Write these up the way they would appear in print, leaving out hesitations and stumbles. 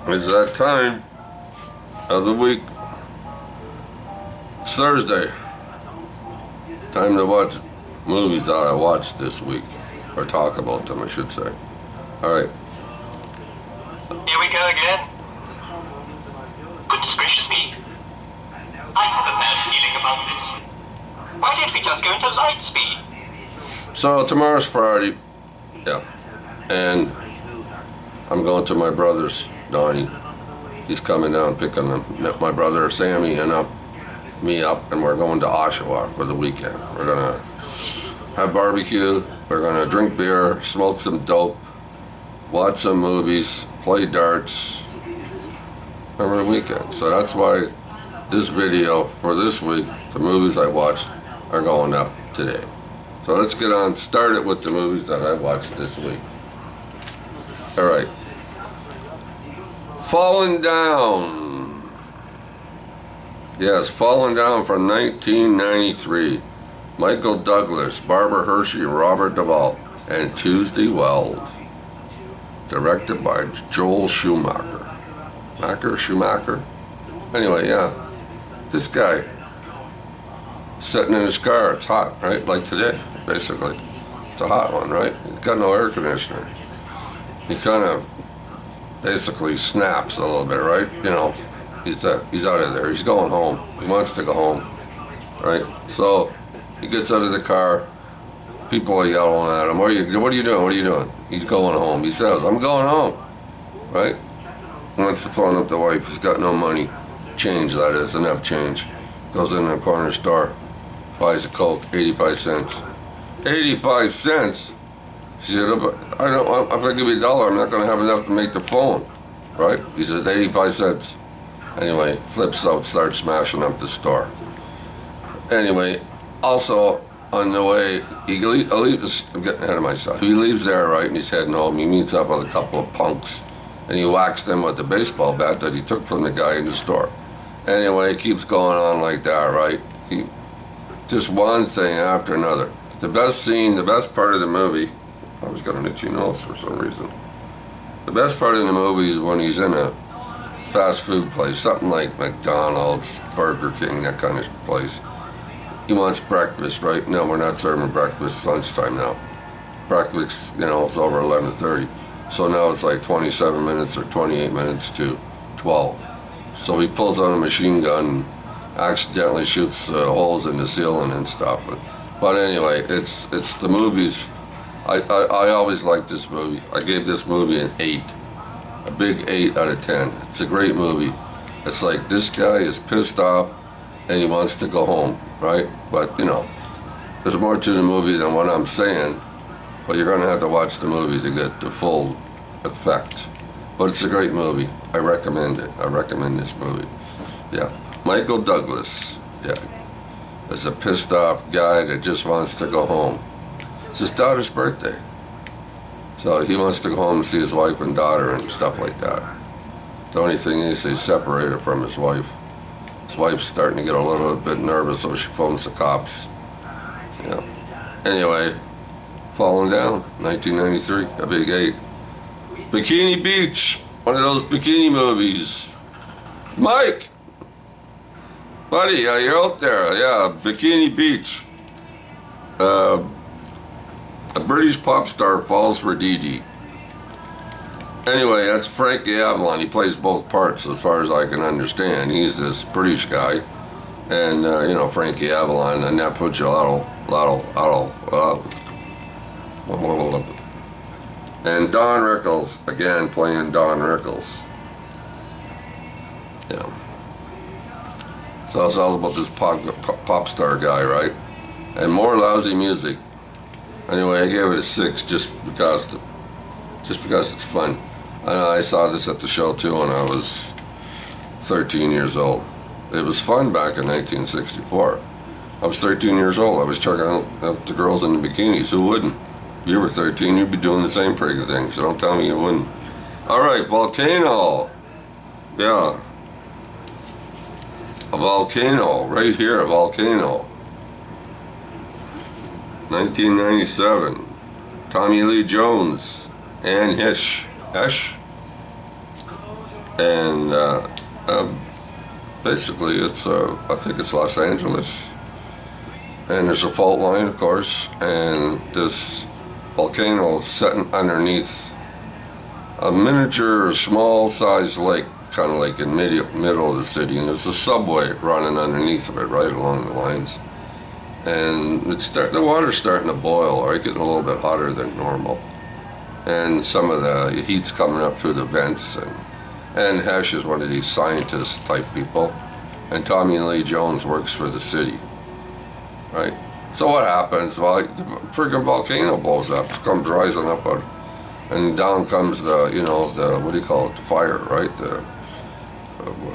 It's that time of the week. It's Thursday. Time to watch movies that I watched this week. Or talk about them, I should say. Alright. Here we go again. Goodness gracious me. I have a bad feeling about this. Why didn't we just go into light speed? So tomorrow's Friday. Yeah. And I'm going to my brother's, Donnie. He's coming down picking my brother Sammy and me up, and we're going to Oshawa for the weekend. We're gonna have barbecue, we're gonna drink beer, smoke some dope, watch some movies, play darts over the weekend. So that's why this video for this week, the movies I watched, are going up today. So let's get on started with the movies that I watched this week. Alright. Falling Down. Yes, Falling Down from 1993. Michael Douglas, Barbara Hershey, Robert Duvall, and Tuesday Weld. Directed by Joel Schumacher. Schumacher? Anyway, yeah. This guy, sitting in his car, it's hot, right? Like today, basically. It's a hot one, right? He's got no air conditioner. He kind of basically snaps a little bit, right? You know, he's out of there. He's going home. He wants to go home, right? So he gets out of the car. People are yelling at him. What are you doing? What are you doing? He's going home. He says, I'm going home, right? He wants to phone up the wife. He's got no money. Change, that is, enough change. Goes in the corner store, buys a Coke, 85 cents. 85 cents? She said, I'm going to give you $1. I'm not going to have enough to make the phone, right? He said, 85 cents. Anyway, flips out, starts smashing up the store. Anyway, also on the way, he leaves, I'm getting ahead of myself. He leaves there, right, and he's heading home. He meets up with a couple of punks, and he whacks them with the baseball bat that he took from the guy in the store. Anyway, it keeps going on like that, right? Just one thing after another. The best scene, the best part of the movie, I was getting itchy nose for some reason. The best part of the movie is when he's in a fast food place, something like McDonald's, Burger King, that kind of place. He wants breakfast, right? No, we're not serving breakfast. It's lunchtime now. Breakfast, it's over 11:30. So now it's like 27 minutes or 28 minutes to 12. So he pulls out a machine gun and accidentally shoots holes in the ceiling and stuff. But anyway, it's the movies. I always liked this movie. I gave this movie an 8. A big 8 out of 10. It's a great movie. It's like this guy is pissed off and he wants to go home, right? But, there's more to the movie than what I'm saying. But you're going to have to watch the movie to get the full effect. But it's a great movie. I recommend it. I recommend this movie. Yeah. Michael Douglas. Yeah. Is a pissed off guy that just wants to go home. It's his daughter's birthday. So he wants to go home and see his wife and daughter and stuff like that. The only thing is he's separated from his wife. His wife's starting to get a little bit nervous, so she phones the cops. Yeah. Anyway, Falling Down, 1993, a big 8. Bikini Beach, one of those bikini movies. Mike! Buddy, you're out there. Yeah, Bikini Beach. A British pop star falls for Dee Dee. Anyway, that's Frankie Avalon. He plays both parts as far as I can understand. He's this British guy. And, Frankie Avalon, and that puts you and Don Rickles, again, playing Don Rickles. Yeah. So it's all about this pop star guy, right? And more lousy music. Anyway, I gave it a 6 just because it's fun. I saw this at the show too when I was 13 years old. It was fun back in 1964. I was 13 years old. I was checking out the girls in the bikinis. Who wouldn't? If you were 13, you'd be doing the same freaking thing. So don't tell me you wouldn't. All right, Volcano. Yeah. A volcano, right here, a volcano. 1997. Tommy Lee Jones, Anne Hesh, And basically it's, I think it's Los Angeles. And there's a fault line, of course, and this volcano is sitting underneath a miniature, small-sized lake, kind of like in middle of the city, and there's a subway running underneath of it, right along the lines. And the water's starting to boil, right, getting a little bit hotter than normal. And some of the heat's coming up through the vents, and Hesh is one of these scientist type people, and Tommy Lee Jones works for the city, right? So what happens? Well, the friggin' volcano blows up, comes rising up, and down comes the, you know, the, what do you call it, the fire, right? The,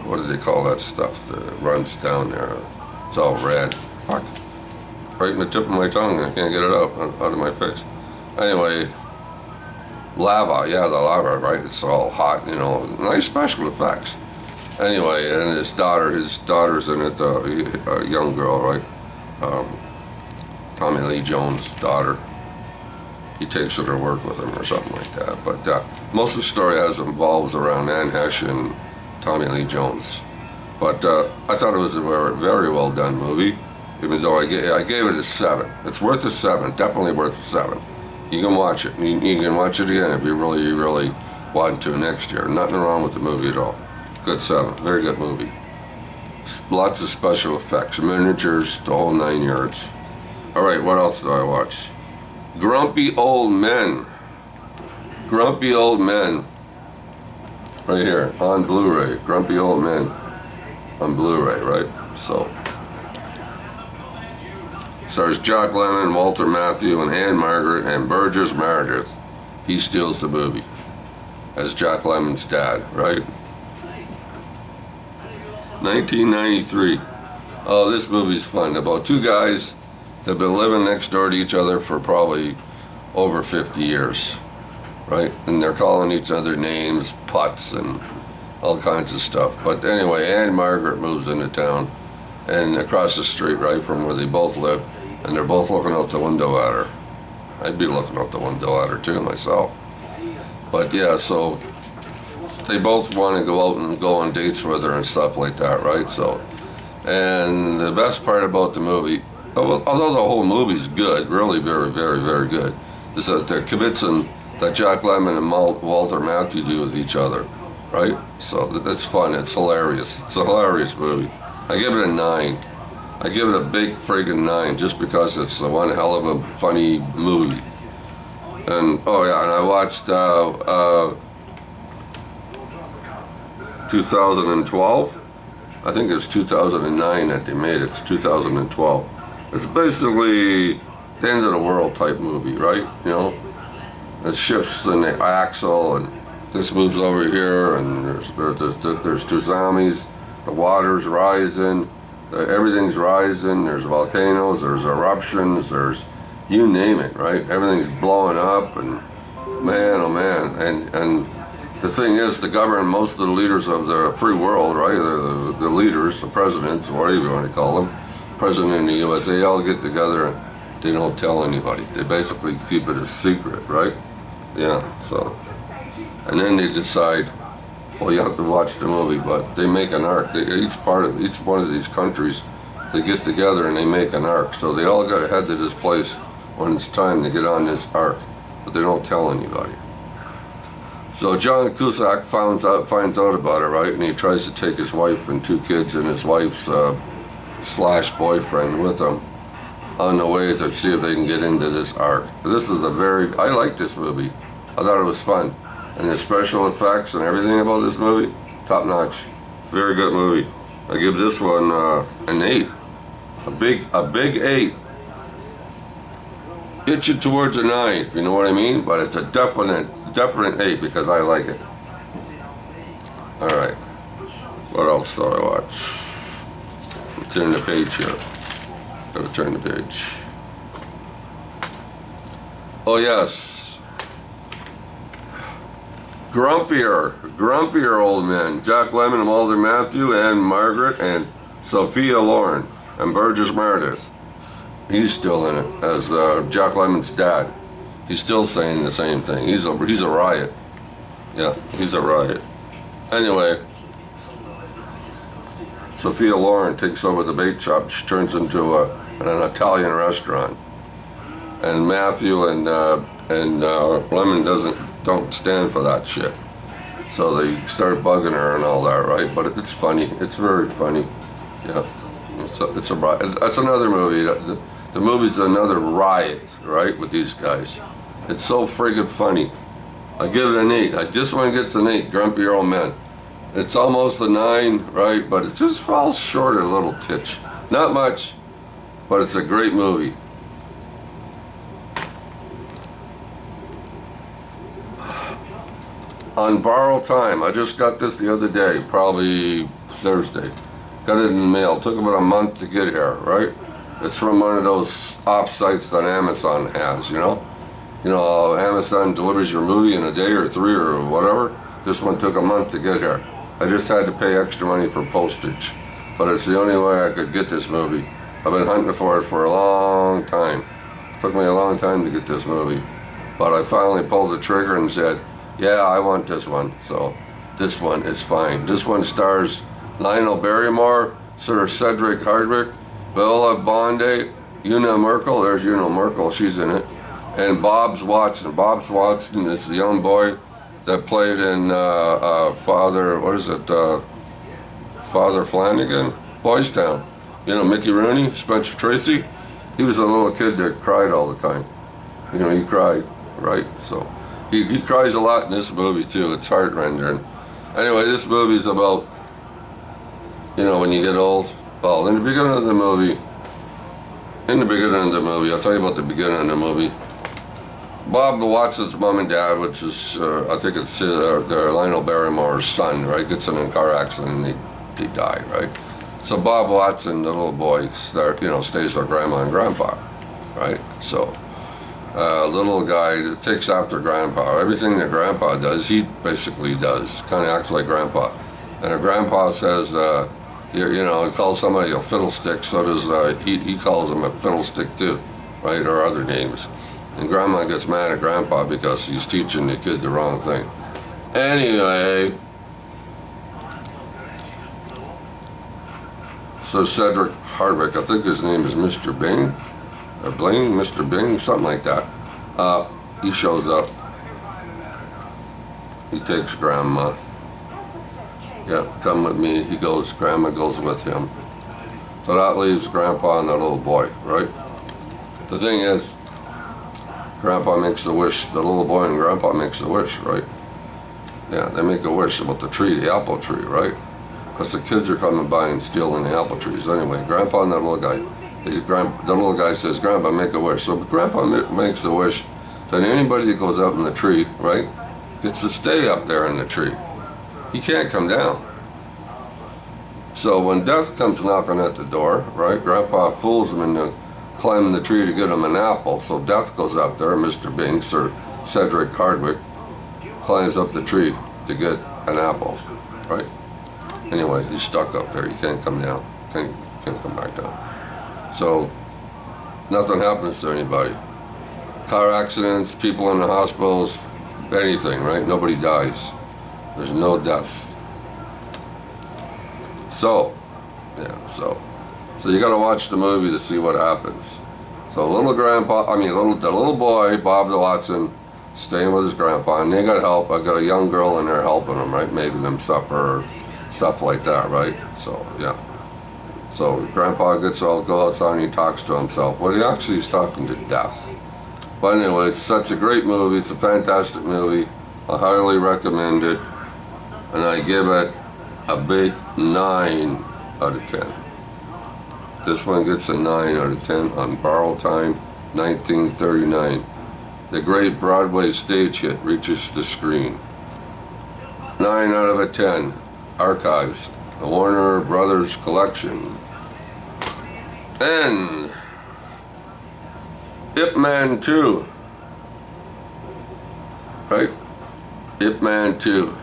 what do they call that stuff that runs down there? It's all red. Fuck. Right in the tip of my tongue, I can't get it out of my face. Anyway, lava, yeah, the lava, right? It's all hot, you know, nice special effects. Anyway, and his daughter's in it, a young girl, right? Tommy Lee Jones' daughter. He takes her to work with him or something like that. But most of the story involves around Anne Hesh and Tommy Lee Jones. But I thought it was a very well done movie, even though I gave it a 7. It's worth a 7, definitely worth a 7. You can watch it. You can watch it again if you really want to next year. Nothing wrong with the movie at all. Good 7, very good movie. Lots of special effects, miniatures, the whole 9 yards. All right, what else did I watch? Grumpy Old Men. Grumpy Old Men. Right here, on Blu-ray. Grumpy Old Men. On Blu-ray, right? So. Stars Jack Lemmon, Walter Matthau, and Anne Margaret, and Burgess Meredith. He steals the movie. As Jack Lemmon's dad, right? 1993. Oh, this movie's fun. About two guys that have been living next door to each other for probably over 50 years, right? And they're calling each other names, putts, and all kinds of stuff. But anyway, Anne Margaret moves into town, and across the street, right, from where they both live, and they're both looking out the window at her. I'd be looking out the window at her too, myself. But yeah, so they both want to go out and go on dates with her and stuff like that, right? So, and the best part about the movie, although the whole movie's good, really very good, is that they're kibitzing that Jack Lemmon and Walter Matthau do with each other, right? So it's fun, it's hilarious. It's a hilarious movie. I give it a 9. I give it a big friggin' 9 just because it's one hell of a funny movie. And, oh yeah, and I watched 2012. I think it's 2009 that they made it. It's 2012. It's basically the end of the world type movie, right? You know, it shifts in the axle, and this moves over here, and there's tsunamis, the water's rising, everything's rising. There's volcanoes, there's eruptions, there's you name it, right? Everything's blowing up, and man, oh man, and the thing is, the government, most of the leaders of the free world, right? The leaders, the presidents, whatever you want to call them, president in the US, they all get together and they don't tell anybody. They basically keep it a secret, right? Yeah, so. And then they decide, well, you have to watch the movie, but they make an arc. Each one of these countries, they get together and they make an arc. So they all got to head to this place when it's time to get on this arc, but they don't tell anybody. So John Cusack finds out about it, right? And he tries to take his wife and 2 kids and his wife's slash boyfriend with him on the way to see if they can get into this arc. This is I like this movie. I thought it was fun. And the special effects and everything about this movie, top notch. Very good movie. I give this one an 8. A big 8. Itch it towards a 9, if you know what I mean, but it's a definite 8 because I like it. Alright. What else do I watch? Turn the page here. Gotta turn the page. Oh yes. Grumpier Old Men. Jack Lemmon and Walter Matthau, and Margaret, and Sophia Loren, and Burgess Meredith. He's still in it as Jack Lemmon's dad. He's still saying the same thing. He's a riot. Yeah, he's a riot. Anyway, Sophia Loren takes over the bait shop. She turns into an Italian restaurant, and Matthew and Lemon don't stand for that shit. So they start bugging her and all that, right? But it's funny. It's very funny. Yeah, it's that's another movie. The movie's another riot, right, with these guys. It's so friggin' funny. I give it an 8. This one gets an 8. Grumpy Old Men. It's almost a 9, right? But it just falls short a little titch. Not much, but it's a great movie. On borrowed time, I just got this the other day, probably Thursday. Got it in the mail. Took about a month to get here, right? It's from one of those off sites that Amazon has, you know? You know, Amazon delivers your movie in a day or 3 or whatever. This one took a month to get here. I just had to pay extra money for postage. But it's the only way I could get this movie. I've been hunting for it for a long time. It took me a long time to get this movie. But I finally pulled the trigger and said, yeah, I want this one. So this one is fine. This one stars Lionel Barrymore, Sir Cedric Hardwicke, Bella Bondi, Una Merkel. There's Una Merkel, she's in it. And Bob's Watson. Bob's Watson is the young boy that played in Father Flanagan? Boys Town. You know, Mickey Rooney, Spencer Tracy. He was a little kid that cried all the time. You know, he cried, right? So he cries a lot in this movie too. It's heart-rending. Anyway, this movie's about, you know, when you get old. Well, in the beginning of the movie, I'll tell you about the beginning of the movie. Bob Watson's mom and dad, which is, I think it's Lionel Barrymore's son, right, gets in a car accident and they die, right? So Bob Watson, the little boy, stays with grandma and grandpa, right? So little guy that takes after grandpa. Everything that grandpa does, he basically does. Kind of acts like grandpa. And if grandpa says, he calls somebody a fiddlestick, so does he calls him a fiddlestick too, right, or other names. And grandma gets mad at grandpa because he's teaching the kid the wrong thing. Anyway, so Cedric Hardwicke, I think his name is Mr. Bing, or Bling, Mr. Bing, something like that. He shows up. He takes grandma. Yeah, come with me. He goes, grandma goes with him. So that leaves grandpa and the little boy, right? The thing is, grandpa makes the wish, the little boy and grandpa makes the wish, right? Yeah, they make a wish about the tree, the apple tree, right? Because the kids are coming by and stealing the apple trees. Anyway, grandpa and the little guy, the little guy says, grandpa, make a wish. So grandpa makes the wish that anybody that goes up in the tree, right, gets to stay up there in the tree. He can't come down. So when death comes knocking at the door, right, grandpa fools him into climbing the tree to get him an apple. So death goes up there, Mr. Bing, Sir Cedric Hardwicke, climbs up the tree to get an apple, right? Anyway, he's stuck up there. He can't come down. Can't come back down. So nothing happens to anybody. Car accidents, people in the hospitals, anything, right? Nobody dies. There's no deaths. So you gotta watch the movie to see what happens. So the little boy, Bob the Watson, staying with his grandpa, and they got help. I got a young girl in there helping him, right? Making them supper, stuff like that, right? So, yeah. So grandpa go outside and he talks to himself. Well, he actually is talking to death. But anyway, it's such a great movie. It's a fantastic movie. I highly recommend it. And I give it a big 9 out of 10. This one gets a 9 out of 10 on borrowed time, 1939. The great Broadway stage hit reaches the screen. 9 out of a 10. Archives, the Warner Brothers collection. And Ip Man 2. Right? Ip Man 2.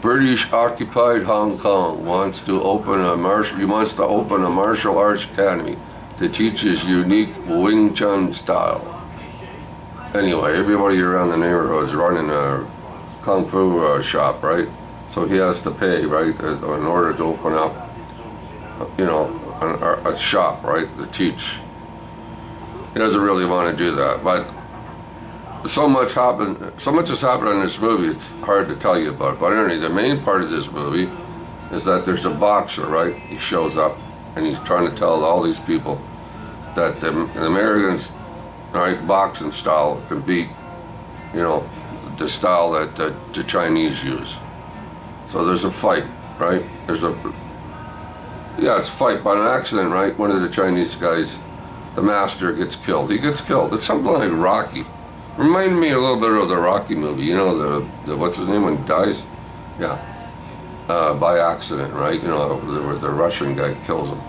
British occupied Hong Kong wants to open a martial arts academy that teaches unique Wing Chun style. Anyway, everybody around the neighborhood is running a kung fu shop, right? So he has to pay, right, in order to open up, you know, a shop, right, to teach. He doesn't really want to do that, but so much has happened in this movie, it's hard to tell you about it. But anyway, the main part of this movie is that there's a boxer, right? He shows up and he's trying to tell all these people that the Americans, right, boxing style can beat, you know, the style that the Chinese use. So there's a fight, right? It's a fight by an accident, right? One of the Chinese guys, the master, gets killed. He gets killed. It's something like Rocky. Reminded me a little bit of the Rocky movie, you know, the what's his name when he dies? Yeah. By accident, right? You know, the Russian guy kills him.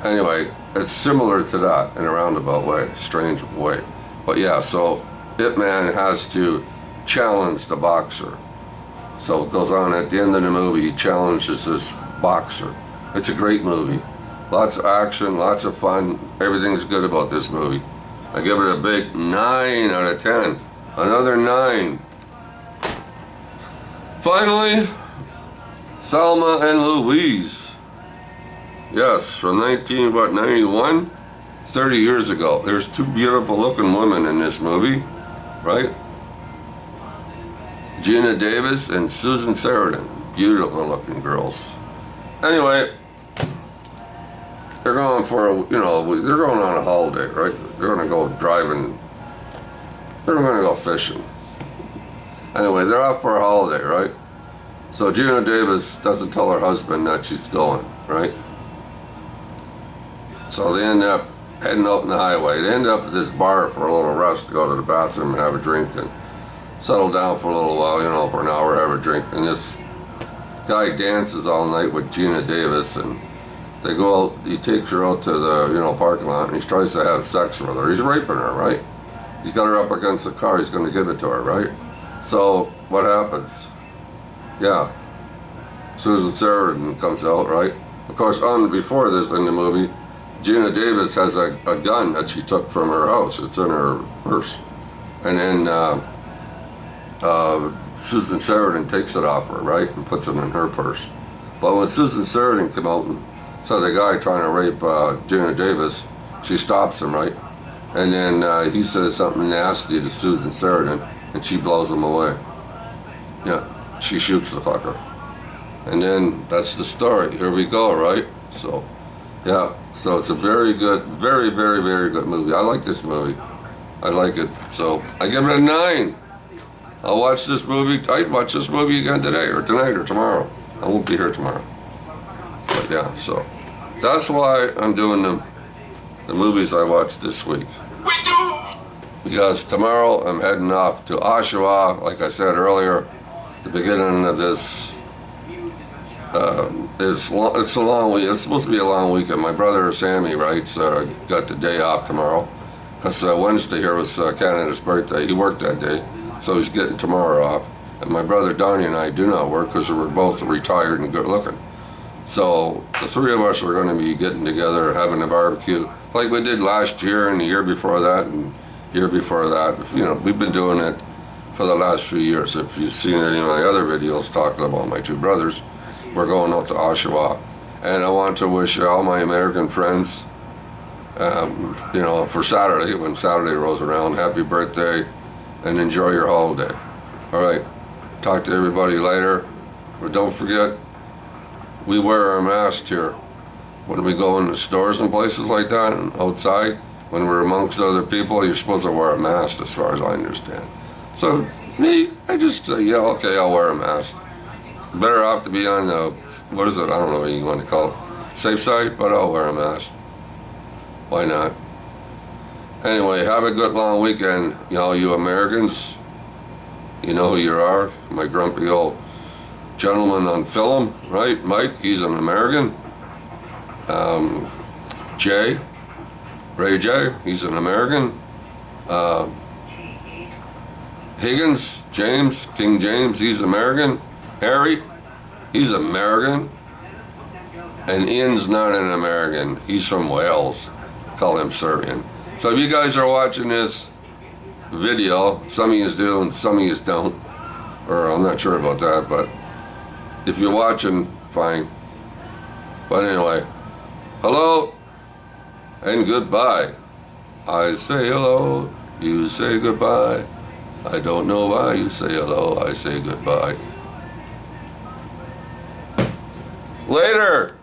Anyway, it's similar to that in a roundabout way, strange way. But yeah, so Ip Man has to challenge the boxer. So it goes on at the end of the movie, he challenges this boxer. It's a great movie. Lots of action, lots of fun. Everything's good about this movie. I give it a big 9 out of 10. Another 9. Finally, Thelma and Louise. Yes, from 1991, 30 years ago. There's two beautiful looking women in this movie, right? Gina Davis and Susan Sarandon. Beautiful looking girls. Anyway, they're going for a, you know, they're going on a holiday, right? They're gonna go driving, they're gonna go fishing. Anyway, they're out for a holiday, right? So Gina Davis doesn't tell her husband that she's going, right? So they end up heading up in the highway. They end up at this bar for a little rest to go to the bathroom and have a drink and settle down for a little while, you know, for an hour, have a drink. And this guy dances all night with Gina Davis, and they go out, he takes her out to the, you know, parking lot, and he tries to have sex with her. He's raping her, right? He's got her up against the car, he's going to give it to her, right? So what happens? Yeah, Susan Sarandon comes out, right? Of course, before this in the movie, Gina Davis has a gun that she took from her house. It's in her purse. And then Susan Sarandon takes it off her, right? And puts it in her purse. But when Susan Sarandon came out and saw the guy trying to rape Gina Davis, she stops him, right? And then he says something nasty to Susan Sarandon, and she blows him away. Yeah, she shoots the fucker. And then that's the story. Here we go, right? So, yeah. So it's a very good, very, very, very good movie. I like this movie. I like it. So I give it a 9. I'll watch this movie. I'd watch this movie again today or tonight or tomorrow. I won't be here tomorrow. But yeah, so that's why I'm doing the movies I watched this week. We do. Because tomorrow I'm heading off to Oshawa, like I said earlier, the beginning of this. It's a long week. It's supposed to be a long weekend. My brother Sammy writes got the day off tomorrow because Wednesday here was Canada's birthday. He worked that day, so he's getting tomorrow off. And my brother Donnie and I do not work because we're both retired and good looking. So the three of us are going to be getting together, having a barbecue like we did last year and the year before that and year before that. You know, we've been doing it for the last few years. If you've seen any of my other videos talking about my two brothers, we're going out to Oshawa. And I want to wish all my American friends, you know, for Saturday, when Saturday rolls around, happy birthday and enjoy your holiday. All right, talk to everybody later. But don't forget, we wear our masks here when we go into stores and places like that and outside. When we're amongst other people, you're supposed to wear a mask as far as I understand. So me, I just say, yeah, okay, I'll wear a mask. Better off to be on the, what is it, I don't know what you want to call it, safe side, but I'll wear a mask. Why not? Anyway, have a good long weekend, you know, you Americans. You know who you are, my grumpy old gentleman on film, right? Mike, he's an American. Jay, Ray J, he's an American. Higgins, James, King James, he's American. Harry, he's American. And Ian's not an American, he's from Wales. Call him Serbian. So if you guys are watching this, video. Some of you do and some of you don't. Or I'm not sure about that, but if you're watching, fine. But anyway, hello and goodbye. I say hello, you say goodbye. I don't know why you say hello, I say goodbye. Later!